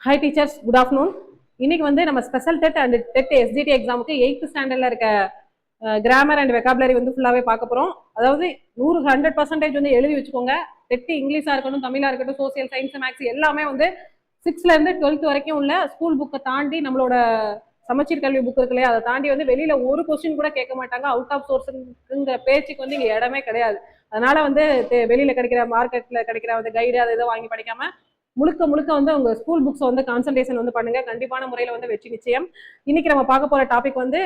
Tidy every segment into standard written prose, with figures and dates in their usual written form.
Hi teachers, good afternoon. இன்னைக்கு வந்து நம்ம special TET and TET STD எக்ஸாமுக்கு 8th ஸ்டாண்டர்ட்ல இருக்க கிராமர் அண்ட் வெக்காபுலரி வந்து ஃபுல்லாவே பார்க்க போறோம். அதாவது 100% வந்து எழுதி வச்சுக்கோங்க. டெட் இங்கிலீஷா இருக்கட்டும், தமிழா இருக்கட்டும், சோசியல் சயின்ஸ், மேக்ஸ் எல்லாமே வந்து 6th இருந்து 12th வரைக்கும் உள்ள ஸ்கூல் புக்கை தாண்டி நம்மளோட சமச்சீர் கல்வி புக் இருக்கு இல்லையா, அதை தாண்டி வந்து வெளியில ஒரு கொஸ்டின் கூட கேட்க மாட்டாங்க. அவுட் ஆஃப் சோர்ஸ்ங்கிற பேச்சுக்கு வந்து இங்க இடமே கிடையாது. அதனால வந்து வெளியில கிடைக்கிற மார்க்கெட்ல கிடைக்கிற வந்து கைடு அதை இதை வாங்கி படிக்காம முழுக்க முழுக்க வந்து உங்க ஸ்கூல் புக்ஸ் வந்து கான்சன்ட்ரேஷன் வந்து பண்ணுங்க. கண்டிப்பான முறையில வந்து வெற்றி நிச்சயம். இன்னைக்கு நம்ம பார்க்க போற டாபிக் வந்து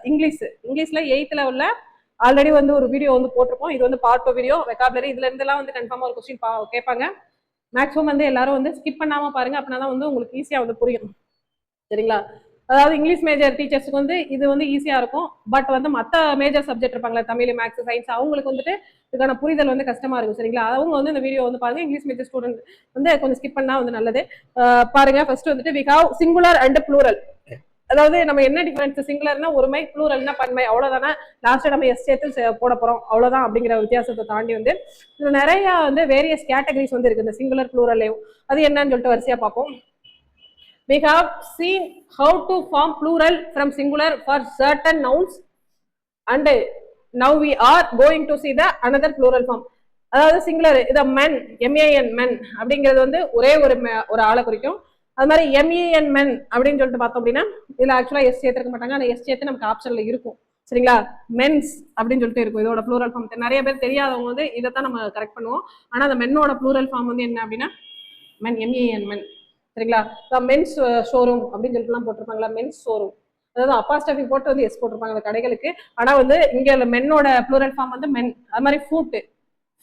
இங்கிலீஷ்ல 8th உள்ள ஆல்ரெடி வந்து ஒரு வீடியோ வந்து போட்டிருப்போம். இது வந்து பார்ட் 2 வீடியோ. வெக்காபுலரி இதுல இருந்தெல்லாம் வந்து கன்ஃபார்மா ஒரு கொஸ்டின் கேட்பாங்க. மேக்ஸிமம் வந்து எல்லாரும் வந்து ஸ்கிப் பண்ணாம பாருங்க, அப்படின்னா வந்து உங்களுக்கு ஈஸியா வந்து புரியும். சரிங்களா? அதாவது இங்கிலீஷ் மேஜர் டீச்சர்ஸ்க்கு வந்து இது வந்து ஈஸியா இருக்கும். பட் வந்து மற்ற மேஜர் சப்ஜெக்ட் இருப்பாங்களா, தமிழ், மேக்ஸ், சயின்ஸ், அவங்களுக்கு வந்துட்டு இதுக்கான புரிதல் வந்து கஷ்டமா இருக்கும். சரிங்களா? அவங்க வந்து இந்த வீடியோ வந்து பாருங்க. இங்கிலீஷ் மேஜர் ஸ்டூடெண்ட் வந்து கொஞ்சம் ஸ்கிப் பண்ணா வந்து நல்லது. பாருங்க. ஃபர்ஸ்ட் வந்துட்டு we have singular and plural. அதாவது நம்ம என்ன டிஃபரன்ஸ், சிங்குலர்னா ஒருமை, ப்ளூரல்னா பன்மை, அவ்வளவுதானே. லாஸ்ட் நம்ம எஸ் சேர்த்து போட போறோம், அவ்வளவுதான். அப்படிங்கிற வித்தியாசத்தை தாண்டி வந்து இதுல நிறைய வந்து வேரியஸ் கேட்டகரிஸ் வந்து இருக்கு இந்த சிங்குலர் ப்ளூரல்லையும். அது என்னன்னு சொல்லிட்டு வரிசையா பார்ப்போம். We have seen how to form plural from singular for certain nouns, and now we are going to see the another plural form. அதாவது சிங்குலர் இத men, men men அப்படிங்கிறது வந்து ஒரே ஒரு ஆளை குறிக்கும். அது மாதிரி men அப்படின்னு சொல்லிட்டு பார்த்தோம் அப்படின்னா இதுல ஆக்சுவலா எஸ் சேர்த்திருக்க மாட்டாங்க. அந்த எஸ் சேர்த்து நமக்கு ஆப்ஷன்ல இருக்கும். சரிங்களா? மென்ஸ் அப்படின்னு சொல்லிட்டு இருக்கும் இதோட ப்ளூரல் ஃபார்ம். நிறைய பேர் தெரியாதவங்க வந்து இதைத்தான் நம்ம கரெக்ட் பண்ணுவோம். ஆனா அந்த மென்னோட ப்ளூரல் ஃபார்ம் வந்து என்ன அப்படின்னா மென், men. சரிங்களா? மென்ஸ் ஷோரூம் அப்படின்னு சொல்லிட்டுலாம் போட்டிருப்பாங்களா, மென்ஸ் ஷோரூம். அதாவது அப்பாஸ்டபி போட்டு வந்து எஸ் போட்டிருப்பாங்க அந்த கடைகளுக்கு. ஆனா வந்து இங்க மென்னோட ப்ளூரல் ஃபார்ம் வந்து மென். அது மாதிரி ஃபூட்டு,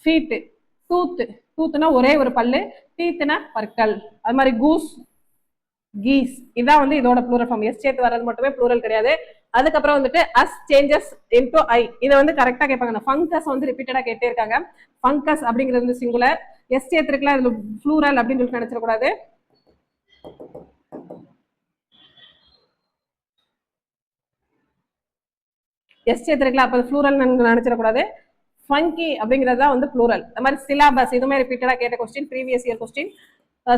ஃபீட்டு, டூத்துனா ஒரே ஒரு பல்லு, டீத்துனா பற்கள். அது மாதிரி கூஸ், கீஸ், இதான் வந்து இதோட ப்ளூரல் ஃபார்ம். எஸ் சேர்த்து வர்றது மட்டுமே ப்ளூரல் கிடையாது. அதுக்கப்புறம் வந்துட்டு அஸ் சேஞ்சஸ் இன்டு ஐ, இதை வந்து கரெக்டா கேட்பாங்க. ஃபங்கஸ் வந்து ரிப்பீட்டடா கேட்டே இருக்காங்க. ஃபங்கஸ் அப்படிங்கிறது வந்து சிங்குலர். எஸ் சேர்த்துருக்கலாம், இதுல ப்ளூரல் அப்படின்னு சொல்லிட்டு நினைச்சிடக்கூடாது. எஸ் சேர்த்திருக்கலாம், அப்போ ப்ளூரல் நினைச்சிடக்கூடாது. ஃபங்கி அப்படிங்கிறது தான் வந்து ப்ளூரல். அது மாதிரி சிலாபஸ், இதுமே ரிப்பீட்டடா கேட்ட question, previous year question.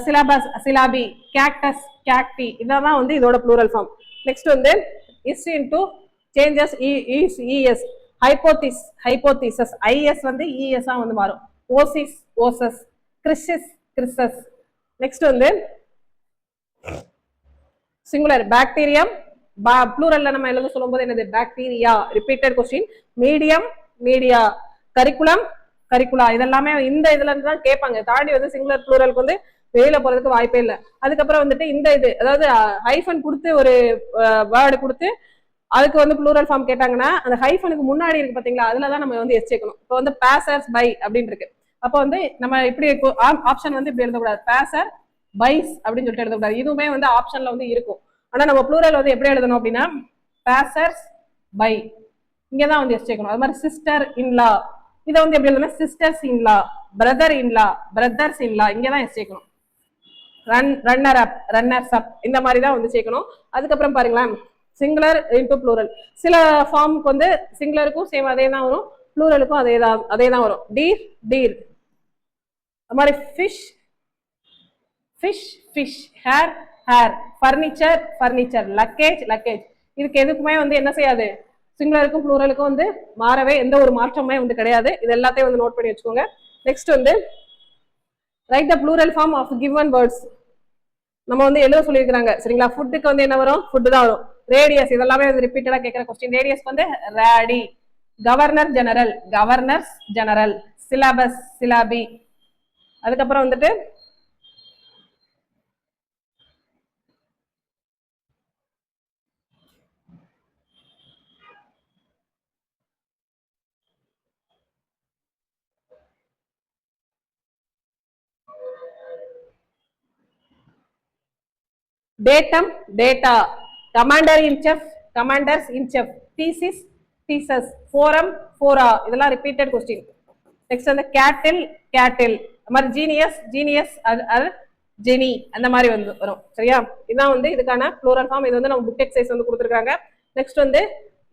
Syllabus, syllabi, cactus, cacti, இதான் வந்து இதோட ப்ளூரல் ஃபார்ம். நெக்ஸ்ட் வந்து is into changes is ES. Hypothesis, hypotheses, IS வந்து இஎஸ் வந்து மாறும். Oasis, oases, crisis, crises. Next வந்து சிங்குலர் பாக்டீரியம், ப்ளூரல்ல நம்ம எழுத சொல்லும்போது என்னது, bacteria. Repeated question. Medium, media. Curriculum, curricula. இதெல்லாமே இந்த இதுல இருந்து தான் கேட்பாங்க. தாண்டி வந்து சிங்குலர் ப்ளூரலுக்கு வந்து வெளியில போறதுக்கு வாய்ப்பே இல்லை. அதுக்கப்புறம் வந்துட்டு இந்த இது, அதாவது ஹைஃபன் கொடுத்து ஒரு வேர்டு கொடுத்து அதுக்கு வந்து ப்ளூரல் ஃபார்ம் கேட்டாங்கன்னா அந்த ஹைஃபனுக்கு முன்னாடி இருக்கு பாத்தீங்களா, அதுலதான் நம்ம வந்து எஸ் சேர்க்கணும். இப்போ வந்து பேசர்ஸ் பை அப்படின்னு இருக்கு. அப்போ வந்து நம்ம இப்படி ஆப்ஷன் வந்து இப்படி எழுதக்கூடாது, பேசர் பைஸ் அப்படின்னு சொல்லிட்டு எழுதக்கூடாது. இதுவுமே வந்து ஆப்ஷன்ல வந்து இருக்கும். ஆனா நம்ம ப்ளூரல் வந்து எப்படி எழுதணும் அப்படின்னா பேசர்ஸ் பை, இங்கதான் வந்து எஸ் சேர்க்கணும். அது மாதிரி சிஸ்டர் இன்லா, இதை வந்து எப்படி எழுதணும், sisters in-law. Brother in-law, brothers in-law, இங்கதான் எஸ் சேர்க்கணும். ரன்னர் அப், ரன்னர்ஸ் அப், இந்த மாதிரி தான் வந்து சேர்க்கணும். அதுக்கப்புறம் பாருங்களேன், சிங்குலர் இன்டு ப்ளூரல். சில ஃபார்முக்கு வந்து சிங்குலருக்கும் சேம் அதே தான் வரும், ப்ளூரலுக்கும் அதே தான் வரும். Deer, deer. அது மாதிரி fish, fish, fish. Hair, hair. Furniture, furniture. Luggage, luggage. இதுக்கு எதுக்குமே வந்து என்ன செய்யாது, சிங்குலருக்கும் ப்ளூரலுக்கும் வந்து மாறவே எந்த ஒரு மாற்றமே வந்து கிடையாது. இது எல்லாத்தையும் வந்து நோட் பண்ணி வச்சுக்கோங்க. நெக்ஸ்ட் வந்து write the plural form of given words. நம்ம வந்து எழுத சொல்லியிருக்காங்க. சரிங்களா? ஃபுட்டுக்கு வந்து என்ன வரும், ஃபுட்டு தான் வரும். ரேடியஸ், இதெல்லாமே வந்து ரிப்பீட்டடா கேட்கிற கொஸ்டின். ரேடியஸ் வந்து radii. Governor general, governors general. Syllabus, syllabi. அதுக்கப்புறம் வந்துட்டு datum, data. Commander in chief, commanders in chief. Thesis, theses. Forum, fora. இதெல்லாம் ரிப்பீட்டட் கொஸ்டின். நெக்ஸ்ட் வந்து கேட்டில், கேட்டில். அது மாதிரி ஜீனியஸ், ஜீனியஸ், ஜெனி, அந்த மாதிரி வந்து வரும். சரியா? இதுதான் வந்து இதுக்கான ப்ளூரல் ஃபார்ம். இது வந்து நம்ம புக் எக்ஸசைஸ் வந்து கொடுத்துருக்காங்க. நெக்ஸ்ட் வந்து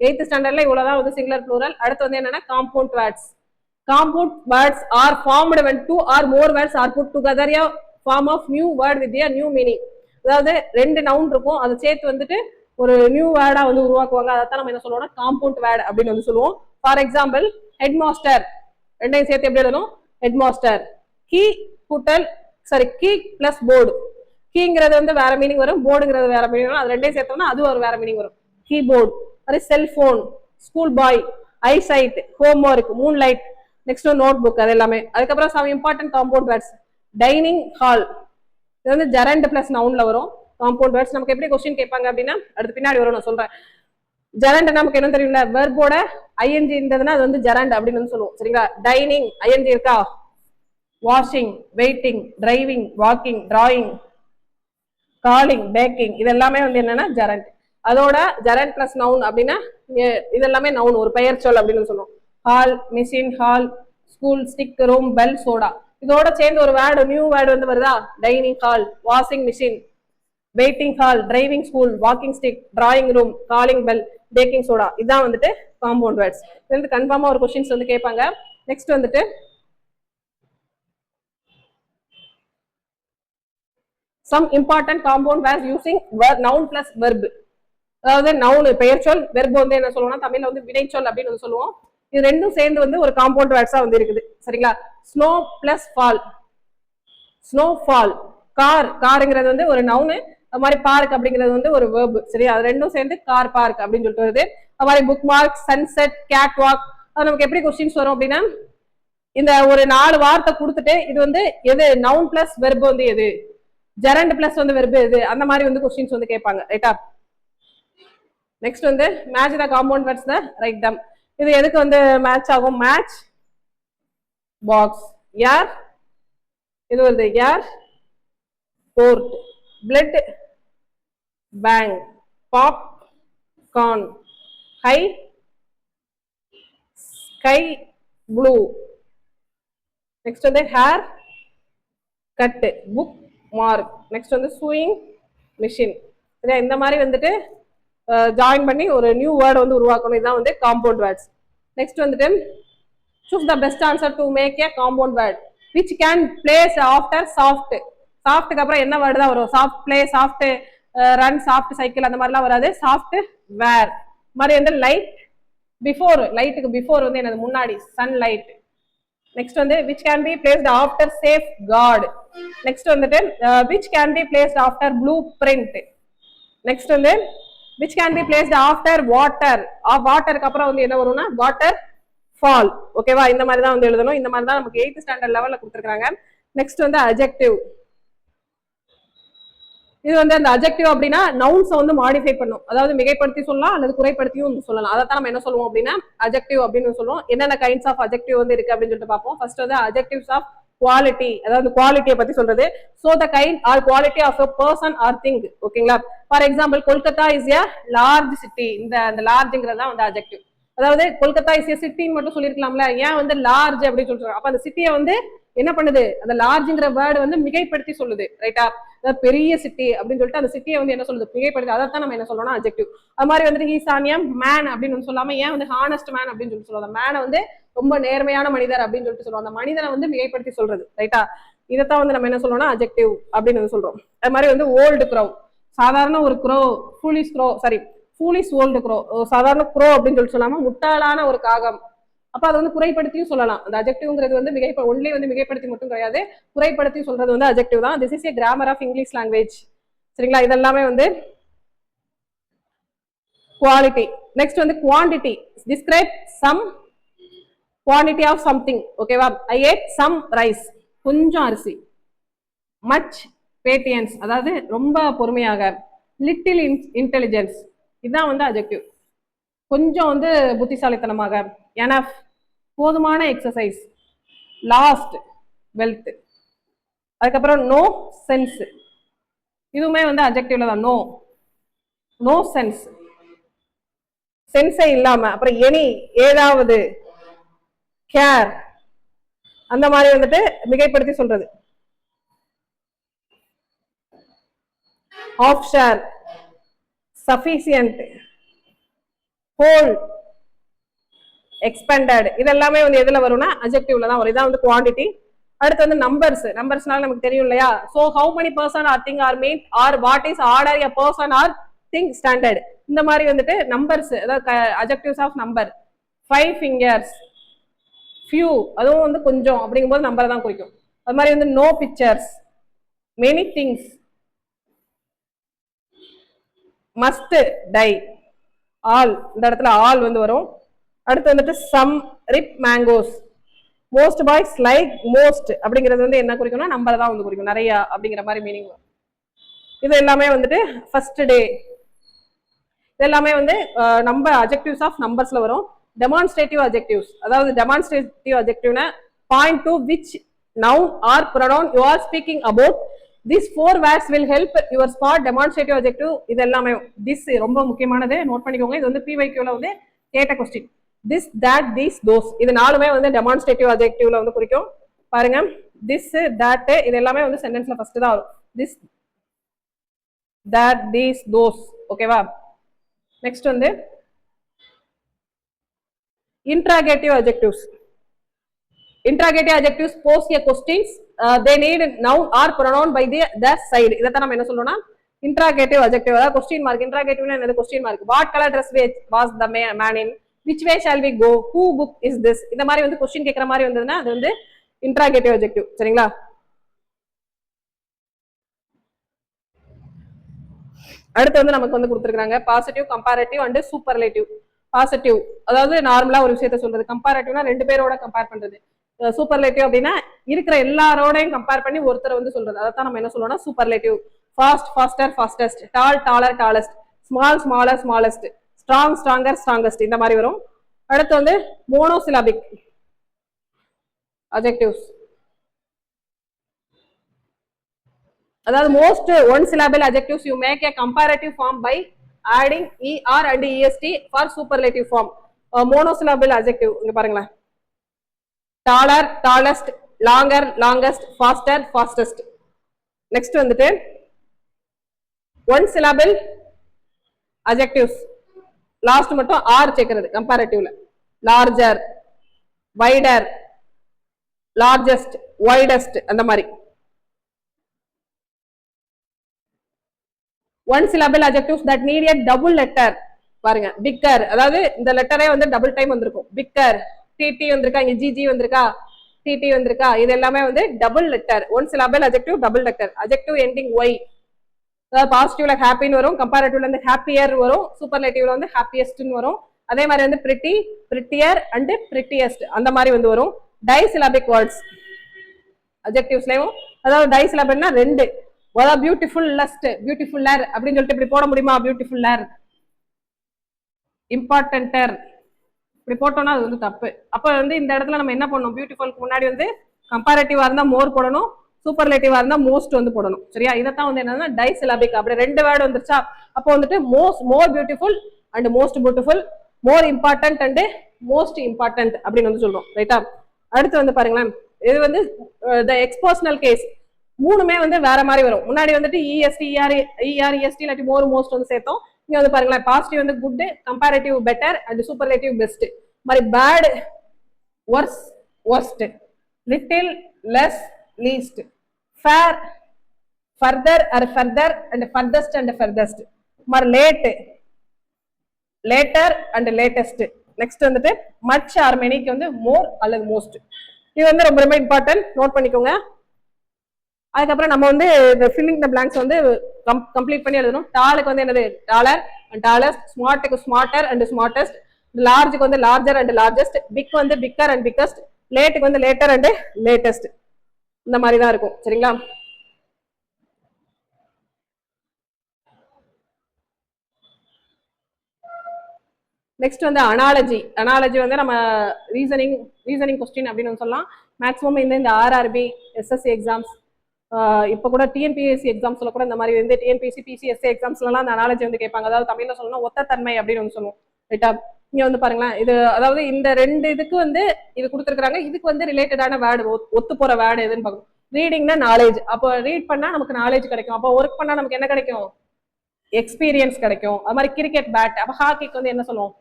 8th ஸ்டாண்டர்ட்ல இவ்வளவுதான் வந்து சிங்குலர் ப்ளூரல். அடுத்து வந்து என்னன்னா compound words. Compound words are formed when two or more words are put together a form of new word with a new meaning. அதாவது ரெண்டு நவுன் இருக்கும், அதை சேர்த்து வந்துட்டு ஒரு நியூ வேர்டா வந்து உருவாக்குவாங்க. அதைத்தான் நம்ம என்ன சொல்லுவோம்னா காம்பவுண்ட் வேர்ட் அப்படின்னு வந்து சொல்லுவோம். ஃபார் எக்ஸாம்பிள் ஹெட் மாஸ்டர், ரெண்டையும் சேர்த்து எப்படி எழுதணும்? Head master. கீ கூட்டல் கீ பிளஸ் போர்டு. கீங்கிறது வந்து வேற மீனிங் வரும், போர்டுங்கிறது வேற மீனிங் வரும். அது ரெண்டையும் சேர்த்தோம்னா அது ஒரு வேற மீனிங் வரும். கீபோர்டு. அது cellphone, schoolboy, eyesight, homework, moonlight, next notebook, அது எல்லாமே. அதுக்கப்புறம் some important compound words. Dining hall, இது வந்து ஜெரண்ட் பிளஸ் நவுன்ல வரும். காம்பவுண்ட் வேர்ட்ஸ் நமக்கு எப்படி கொஸ்டின் கேட்பாங்க அப்படின்னா அடுத்து பின்னாடி வரும், நான் சொல்றேன். ஜெரண்ட் நமக்கு என்ன தெரியும்ல, வெர்போட ஐஎன்ஜி இருந்ததுன்னா அது வந்து ஜெரண்ட் அப்படின்னு வந்து சொல்லுவோம். சரிங்களா? டைனிங் ஐஎன்ஜி இருக்கா? Washing, waiting, driving, walking, drawing, calling, packing, இது எல்லாமே வந்து என்னன்னா ஜெரண்ட். அதோட ஜெரண்ட் பிளஸ் நவுன் அப்படின்னா இது எல்லாமே நவுன், ஒரு பெயர் சொல் அப்படின்னு சொல்லுவோம். Hall, machine, hall, school, stick, room, bell, soda. இதோட சேர்ந்து ஒரு வேர்டு, நியூ வேர்டு வந்து வருதா? Dining hall, washing machine, waiting hall, driving school, walking stick, drawing room, calling bell, baking soda. இதான் வந்துட்டு காம்பவுண்ட் வேர்ட்ஸ். இது வந்து கன்ஃபார்மா ஒரு கொஸ்டின்ஸ் வந்து கேட்பாங்க. நெக்ஸ்ட் வந்துட்டு some important compound words using noun plus verb. அதாவது நவுன் பெயர் சொல், வெர்ப் வந்து என்ன சொல்லுவோம்னா தமிழ்ல வந்து வினைச்சொல் அப்படின்னு வந்து சொல்லுவோம். இது ரெண்டும் சேர்ந்து வந்து ஒரு காம்பவுண்ட் வேர்ட்ஸா வந்து இருக்குது. சரிங்களா? Snow plus fall, snow fall. Car, காருங்கிறது வந்து ஒரு நவுனு. அது மாதிரி பார்க் அப்படிங்கிறது வந்து ஒரு வெர்ப். சரி, அது ரெண்டும் சேர்ந்து கார் பார்க் அப்படின்னு சொல்லிட்டு வருது. அது மாதிரி bookmark, sunset, catwalk. அது நமக்கு எப்படி கொஸ்டின்ஸ் வரும் அப்படின்னா இந்த ஒரு 4 வார்த்தை கொடுத்துட்டு இது வந்து எது நவுன் பிளஸ் வெர்ப் வந்து எது, ஜெரண்ட் பிளஸ் வந்து வெர்ப் எது, அந்த மாதிரி வந்து கொஸ்டின்ஸ் வந்து கேட்பாங்க. ரைட்டா? நெக்ஸ்ட் வந்து match the compound words the right தம். இது எதுக்கு வந்து மேட்ச் ஆகும்? மேட்ச் பாக்ஸ், ஏர், இது வந்து air, port, blood, bank, pop corn, high, sky blue. Next வந்து hair, cut, book mark. Next வந்து சூயிங் மிஷின். சரியா? இந்த மாதிரி வந்துட்டு ஜாயின் பண்ணி ஒரு நியூ வேர்டு வந்து உருவாக்கணும். இதுதான் வந்து காம்பவுண்ட் வேர்ட்ஸ். நெக்ஸ்ட் வந்துட்டு choose the best answer to make a compound word which can place after soft. சாஃப்ட்க்கு அப்புறம் என்ன வேர்டு தான் வரும்? Soft play, soft run, soft cycle, அந்த மாதிரிலாம் வராது. சாஃப்ட் வேர் மாதிரி வந்து லைட் பிஃபோர், லைட்டுக்கு பிஃபோர் வந்து என்னது? முன்னாடி, சன்லைட். நெக்ஸ்ட் வந்து which can be placed after safe guard. Next வந்துட்டு which can be placed after blueprint. Next வந்து which can be placed after water. வாட்டருக்கு அப்புறம் வந்து என்ன வரும்னா வாட்டர் ஃபால். ஓகேவா? இந்த மாதிரி தான் வந்து எழுதணும். இந்த மாதிரி தான் நமக்கு 8th ஸ்டாண்டர்ட் லெவல்ல கொடுத்துருக்காங்க. நெக்ஸ்ட் வந்து அட்ஜெக்டிவ். இது வந்து அந்த அட்ஜெக்டிவ் அப்படின்னா நவுன்ஸ் வந்து மாடிஃபை பண்ணும். அதாவது மிகைப்படுத்தி சொல்லலாம் அல்லது குறைப்படுத்தியும் சொல்லலாம். அதைத்தான் நம்ம என்ன சொல்லுவோம் அப்படின்னா அட்ஜெக்டிவ் அப்படின்னு சொல்லுவோம். என்னென்ன கைண்ட்ஸ் ஆஃப் அட்ஜெக்டிவ் வந்து இருக்கு அப்படின்னு சொல்லிட்டு பார்ப்போம். ஃபர்ஸ்ட் வந்து அட்ஜெக்டிவ்ஸ் ஆஃப் குவாலிட்டி, அதாவது குவாலிட்டியை பத்தி சொல்றது. So the kind or quality of a person or thing. ஓகேங்களா? For example Kolkata is a large city. இந்த லார்ஜ்ங்கிறது தான் வந்து அட்ஜெக்டிவ். அதாவது கொல்கத்தா இஸ் a சிட்டின்னு மட்டும் சொல்லிருக்கலாம்ல, ஏன் வந்து லார்ஜ் அப்படின்னு சொல்றாங்க? அப்ப அந்த சிட்டியை வந்து என்ன பண்ணுது? அந்த லார்ஜ்ங்கிற வேர்டு வந்து மிகைப்படுத்தி சொல்லுது. ரைட்டா? அதாவது பெரிய சிட்டி அப்படின்னு சொல்லிட்டு அந்த சிட்டியை வந்து என்ன சொல்லுது? மிகைப்படுத்தி. அதைத்தான் நம்ம என்ன சொல்லணும்? அட்ஜெக்டிவ். அது மாதிரி வந்துட்டு ஹீஸ் ஆன் எ மேன் அப்படின்னு வந்து சொல்லாம ஏன் வந்து ஹானஸ்ட் மேன் அப்படின்னு சொல்லிட்டு சொல்லுவாங்க? மேனை வந்து ரொம்ப நேர்மையான மனிதர் அப்படின்னு சொல்லிட்டு சொல்லுவோம். அந்த மனிதனை வந்து மிகைப்படுத்தி சொல்றது. ரைட்டா? இதைத்தான் வந்து நம்ம என்ன சொல்லணும்னா அட்ஜெக்டிவ் அப்படின்னு வந்து சொல்றோம். அது மாதிரி வந்து ஓல்டு க்ரோ, சாதாரண ஒரு grow, foolish grow, sorry foolish old grow, சாதாரண க்ரோ அப்படின்னு சொல்லிட்டு சொல்லாம முட்டாளான ஒரு காகம். அப்ப அதை வந்து குறைப்படுத்தியும் சொல்லலாம். அந்த அட்ஜெக்டிவ்ங்கிறது வந்து ஒன்லி வந்து மிகைப்படுத்தி மட்டும் கிடையாது, குறைப்படுத்தி சொல்றது வந்து அட்ஜெக்டிவ் தான். This is a grammar of English language. சரிங்களா? இதெல்லாமே வந்து குவாலிட்டி. நெக்ஸ்ட் வந்து quantity. Describe some quantity of something. ஓகேவா? ஐ ஏட் சம் ரைஸ், கொஞ்சம் அரிசி. மச் பேட்டியன்ஸ், அதாவது ரொம்ப பொறுமையாக. லிட்டில் இன்டெலிஜென்ஸ், இதுதான் வந்து அட்ஜெக்டிவ். கொஞ்சம் வந்து புத்திசாலித்தனமாக. எனஃப், போதுமான எக்ஸசைஸ். Last, wealth. அதுக்கப்புறம் நோ சென்ஸ், இதுவுமே வந்து அட்ஜெக்டிவ்ல தான். நோ, நோ சென்ஸ், சென்ஸே இல்லாம. அப்புறம் எனி, ஏதாவது. கேர், அந்த மாதிரி வந்துட்டு மிகைப்படுத்தி சொல்றது. Half share, sufficient, whole, expended, இது எல்லாமே வந்து எதுல வரும்னா அட்ஜெக்டிவ்ல தான் வரும். இதான் வந்து குவான்டிட்டி. அடுத்து வந்து நம்பர்ஸ்னால நமக்கு தெரியும் இல்லையா. So how many person or thing are made or what is order a person or thing standard. இந்த மாதிரி வந்துட்டு நம்பர்ஸ், அதாவது adjectives of number. 5 fingers, few, அதுவும் வந்து கொஞ்சம் அப்படிங்கும்போது நம்பரை தான் குறிக்கும். அது மாதிரி வந்து no pictures, many things, must die, all, இந்த இடத்துல all வந்து வரும். அடுத்து வந்துட்டு some rip mangoes, most boys like most அப்படிங்கிறது வந்து என்ன குறிக்கும்னா நம்பரை தான் வந்து குறிக்கும், நிறைய அப்படிங்கிற மாதிரி மீனிங். இது எல்லாமே வந்துட்டு ஃபர்ஸ்ட் டே, இது எல்லாமே வந்து நம்ம adjectives of numbersல வரும். demonstrative adjectives, அதாவது demonstrative adjectiveனா point to which noun or pronoun you are speaking about. These 4 words will help your spot demonstrative adjective. இது எல்லாமே this ரொம்ப முக்கியமானது, நோட் பண்ணிக்கோங்க. இது வந்து PYQல வந்து கேட்ட question. this, that, these, those, இது நாலுமே வந்து demonstrative adjectiveல வந்து குறிக்கும். பாருங்க, this, that, இது எல்லாமே வந்து சென்டென்ஸ்ல ஃபர்ஸ்ட் தான் வரும். this, that, these, those. ஓகேவா? நெக்ஸ்ட் வந்து interrogative adjectives. interrogative adjectives pose a questions, they need noun or pronoun by their side. இத நம்ம என்ன சொல்றோம்னா interrogative adjective, அதாவது question mark. interrogative னா என்னது? question mark. what color dress was the man in, which way shall we go, who book is this, இந்த மாதிரி வந்து question கேக்குற மாதிரி வந்ததுன்னா அது வந்து interrogative adjective. சரிங்களா? அடுத்து வந்து நமக்கு வந்து கொடுத்துருக்காங்க positive, comparative and superlative. Positive அதாவது நார்மலா ஒரு விஷயத்த சொல்றது, கம்பேரேட்டிவ்னா ரெண்டு பேரோட கம்பேர் பண்றது, சூப்பர்லேட்டிவ் அப்படின்னா இருக்கிற எல்லாரோடையும் கம்பேர் பண்ணி ஒருத்தர் வந்து சொல்றது, அதான் நம்ம என்ன சொல்லுவோம்னா superlative. Fast, faster, fastest, tall, taller, tallest, small, smaller, smallest, strong, stronger, strongest, இந்த மாதிரி வரும். அடுத்து வந்து மோனோசிலாபிக் அட்ஜெக்டிவ்ஸ், அதாவது most one syllable adjectives you make a comparative form by adding er and est for superlative form. monosyllable adjective இங்க பாருங்களேன், taller, tallest, longer, longest, faster, fastest. Next வந்துட்டு one syllable adjectives, last மட்டும் R சேர்க்கிறது கம்பேரேட்டிவ்ல. Larger, wider, largest, widest, அந்த மாதிரி. One syllable adjectives that need a double letter, பாருங்க bigger, அதாவது இந்த லெட்டரே வந்து டபுள் டைம் வந்திருக்கும். பிக்கர், டிடி வந்திருக்கா, இங்க ஜிஜி வந்திருக்கா, டிடி வந்திருக்கா, இது எல்லாமே வந்து double letter. One syllable adjective double letter. adjective ending y, அதாவது பாசிட்டிவ்ல ஹாப்பின்னு வரும், கம்பேரேட்டிவ்ல வந்து ஹாப்பியர் வரும், சூப்பர்லேட்டிவ்ல வந்து ஹாப்பியஸ்ட்னு வரும். அதே மாதிரி வந்து பிரிட்டி, பிரிட்டியர் அண்ட் பிரிட்டியஸ்ட், அந்த மாதிரி வந்து வரும். டைசிலாபிக் வேர்ட்ஸ் adjectivesலயும், அதாவது டைசிலாபிக்னா ரெண்டு, அதாவது பியூட்டிஃபுல், லஸ்ட், பியூட்டிஃபுல்லர் அப்படின்னு சொல்லிட்டு இப்படி போட முடியுமா? பியூட்டிஃபுல்லர், இம்பார்ட்டன்டர், இப்படி போட்டோம்னா அது வந்து தப்பு. அப்ப வந்து இந்த இடத்துல நம்ம என்ன பண்ணணும்? பியூட்டிஃபுல்க்கு முன்னாடி வந்து கம்பேரேட்டிவா இருந்தா மோர் போடணும், சூப்பர்லேட்டிவா இருந்தா மோஸ்ட் வந்து போடணும். சரியா? இதைத்தான் வந்து என்னன்னா டைசிலாபிக். அப்படி ரெண்டு வேர்டு வந்துருச்சா, அப்போ வந்துட்டு மோர் beautiful and most beautiful, more important and most important அப்படின்னு வந்து சொல்றோம். ரைட்டா? அடுத்து வந்து பாருங்களேன், இது வந்து எக்ஸ்பர்சனல் கேஸ், மூணுமே வந்து வேற மாதிரி வரும். முன்னாடி வந்துட்டு இஎஸ்டி, இஆர், எஸ்டி இல்லாட்டி மோர், மோஸ்ட் வந்து சேர்த்தோம். இங்க வந்து பாருங்களேன், பாசிட்டிவ் வந்து good, comparative better and superlative best. மாதிரி bad, worse, worst, little, less, least, far, further or further and furthest and furthest. மாதிரி late, later and latest. Next வந்துட்டு மச் ஆர் மெனிக்கு வந்து மோர் அல்லது மோஸ்ட். இது வந்து ரொம்ப ரொம்ப இம்பார்ட்டன்ட், நோட் பண்ணிக்கோங்க. அதுக்கப்புறம் நம்ம வந்து இந்த ஃபில்லிங் த பிளாங்க்ஸ் வந்து கம்ப்ளீட் பண்ணி எழுதணும். டாலுக்கு வந்து என்னது? Taller and tallest. ஸ்மார்ட்டுக்கு ஸ்மார்ட்டர் அண்ட் ஸ்மார்ட்டஸ்ட். லார்ஜுக்கு வந்து லார்ஜர் அண்ட் லார்ஜஸ்ட். பிக் வந்து பிக்கர் அண்ட் பிக்கஸ்ட். லேட்டுக்கு வந்து லேட்டர் அண்ட் லேட்டஸ்ட். இந்த மாதிரி தான் இருக்கும். சரிங்களா? நெக்ஸ்ட் வந்து அனாலஜி. அனாலஜி வந்து நம்ம ரீசனிங் கொஸ்டின் அப்படின்னு சொல்லலாம். மேக்ஸிமம் இந்த ஆர்ஆர்பி, எஸ்எஸ்சி எக்ஸாம்ஸ், இப்போ கூட டிஎன்பிஎஸ்சி எக்ஸாம்ஸ்ல கூட இந்த மாதிரி வந்து டிஎன்பிஎஸ்சி, பிசிஎஸ்சி எக்ஸாம்ஸ்லாம் அந்த அனாலஜி வந்து கேட்பாங்க. அதாவது தமிழ்ல சொல்லணும் ஒத்த தன்மை அப்படின்னு வந்து சொல்லுவோம். ரைட்டா? இங்க வந்து பாருங்களேன், இது அதாவது இந்த ரெண்டு இதுக்கு வந்து இது கொடுத்துருக்காங்க. இதுக்கு வந்து ரிலேட்டடான வேர்டு, ஒத்து போற வேர்டு எதுன்னு பார்க்கணும். ரீடிங்னா நாலேஜ். அப்போ ரீட் பண்ணா நமக்கு நாலேஜ் கிடைக்கும். அப்போ ஒர்க் பண்ணா நமக்கு என்ன கிடைக்கும்? எக்ஸ்பீரியன்ஸ் கிடைக்கும். அது மாதிரி கிரிக்கெட் பேட், அப்போ ஹாக்கிக்கு வந்து என்ன சொல்லுவோம்?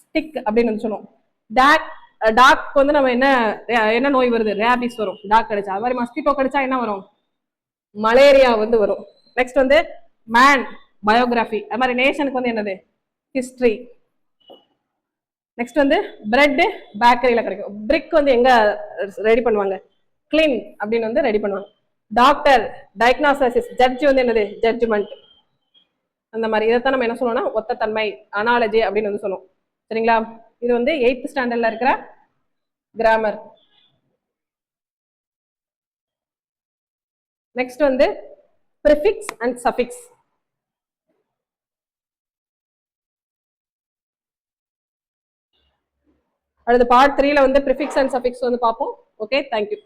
ஸ்டிக் அப்படின்னு வந்து சொல்லுவோம். டாக் வந்து நம்ம என்ன நோய் வருது, ரேபிஸ் வரும் டாக் கடிச்சா. அது மாதிரி மஸ்கிட்டோ கடிச்சா என்ன வரும், மலேரியா வந்து வரும். நெக்ஸ்ட் வந்து மேன் பயோகிராஃபி, அது மாதிரி நேஷனுக்கு வந்து என்னது, ஹிஸ்டரி. நெக்ஸ்ட் வந்து பிரெட் பேக்கரியில கிடைக்கும். பிரிக் வந்து எங்க ரெடி பண்ணுவாங்க, கிளீன் அப்படின்னு வந்து ரெடி பண்ணுவாங்க. டாக்டர் டயக்னாசிஸ், ஜட்ஜ் வந்து என்னது, ஜட்ஜ்மெண்ட். அந்த மாதிரி இதைத்தான் நம்ம என்ன சொல்லுவோம்னா ஒத்த தன்மை, அனாலஜி அப்படின்னு வந்து சொல்லுவோம். சரிங்களா? இது வந்து 8th ஸ்டாண்டர்ட்ல இருக்கிற கிராமர். நெக்ஸ்ட் வந்து ப்ரிஃபிக்ஸ் அண்ட் சஃபிக்ஸ். அடுத்து பார்ட் 3ல வந்து ப்ரிஃபிக்ஸ் அண்ட் சஃபிக்ஸ் வந்து பார்ப்போம். Okay, thank you.